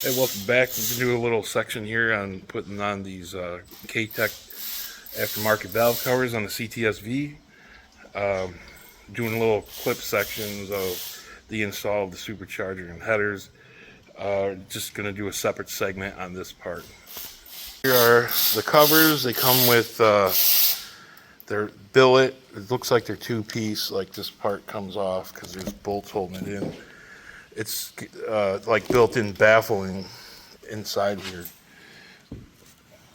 Hey, welcome back. We're gonna do a little section here on putting on these Katech aftermarket valve covers on the CT5-V. Doing little clip sections of the install of the supercharger and headers. Just gonna do a separate segment on this part. Here are the covers. They come with their billet. It looks like they're two-piece. Like this part comes off because there's bolts holding it in. It's like built-in baffling inside here.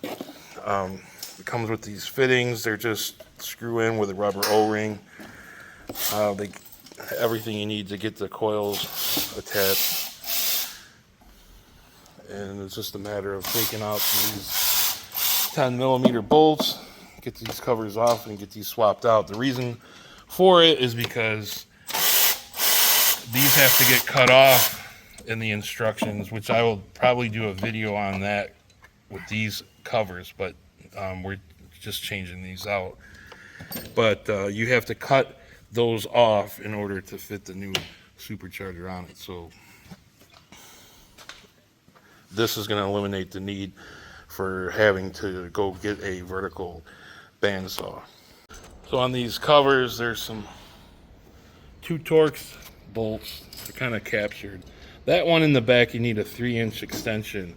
It comes with these fittings. They're just screw in with a rubber O-ring. Everything you need to get the coils attached, and it's just a matter of taking out these 10mm bolts, get these covers off, and get these swapped out. The reason for it is because these have to get cut off in the instructions, which I will probably do a video on that with these covers, but we're just changing these out. But you have to cut those off in order to fit the new supercharger on it. So this is going to eliminate the need for having to go get a vertical bandsaw. So on these covers, there's some 2 Torx bolts. They're kind of captured. That one in the back, you need a 3-inch extension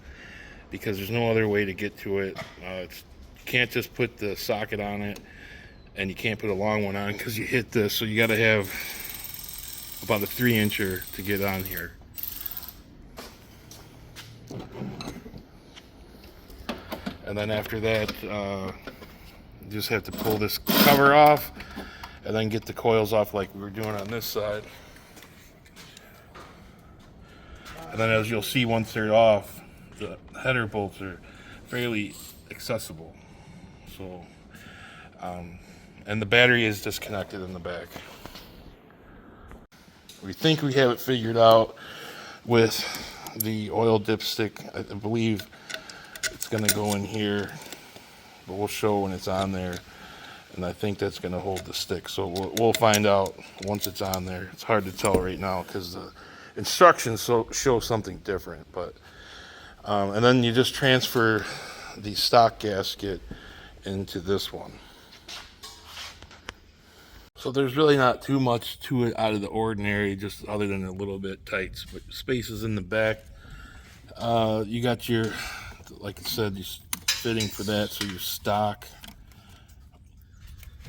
because there's no other way to get to it. You can't just put the socket on it, and you can't put a long one on because you hit this. So you got to have about a 3-incher to get on here. And then after that, you just have to pull this cover off and then get the coils off like we were doing on this side. And then as you'll see, once they're off, the header bolts are fairly accessible. So, and the battery is disconnected in the back. We think we have it figured out with the oil dipstick. I believe it's gonna go in here, but we'll show when it's on there. And I think that's gonna hold the stick. So we'll find out once it's on there. It's hard to tell right now because the instructions show something different, but and then you just transfer the stock gasket into this one. So there's really not too much to it out of the ordinary, just other than a little bit tight spaces in the back. You got your, like I said, your fitting for that, so your stock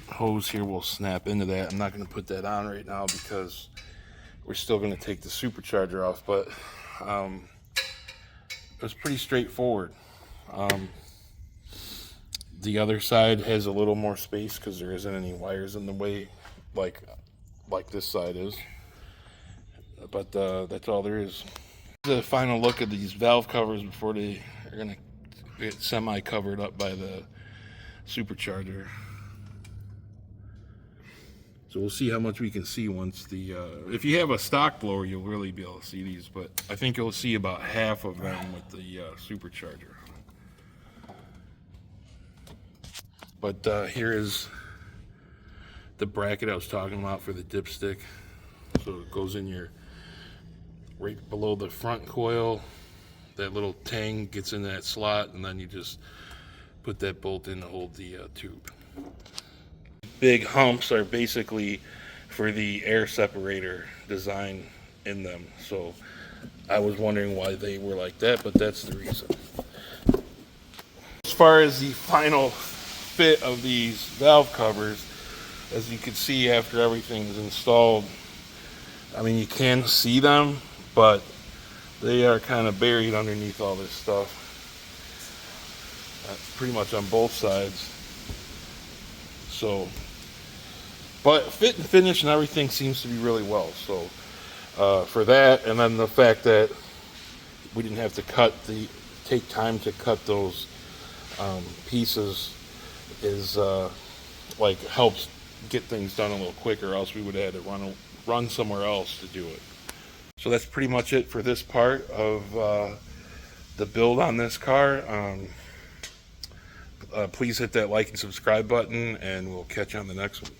hose here will snap into that. I'm not going to put that on right now because we're still going to take the supercharger off, but it was pretty straightforward. The other side has a little more space because there isn't any wires in the way like this side is, but that's all there is. The final look at these valve covers before they are going to get semi covered up by the supercharger. So we'll see how much we can see once the, if you have a stock blower, you'll really be able to see these, but I think you'll see about half of them with the supercharger. But here is the bracket I was talking about for the dipstick. So it goes in your, right below the front coil. That little tang gets in that slot, and then you just put that bolt in to hold the tube. Big humps are basically for the air separator design in them. So I was wondering why they were like that, but that's the reason. As far as the final fit of these valve covers, as you can see after everything's installed, I mean, you can see them, but they are kind of buried underneath all this stuff. Pretty much on both sides. So, but fit and finish and everything seems to be really well. So for that, and then the fact that we didn't have to take time to cut those pieces is like helps get things done a little quicker, or else we would have had to run somewhere else to do it. So that's pretty much it for this part of the build on this car. Please hit that like and subscribe button, and we'll catch you on the next one.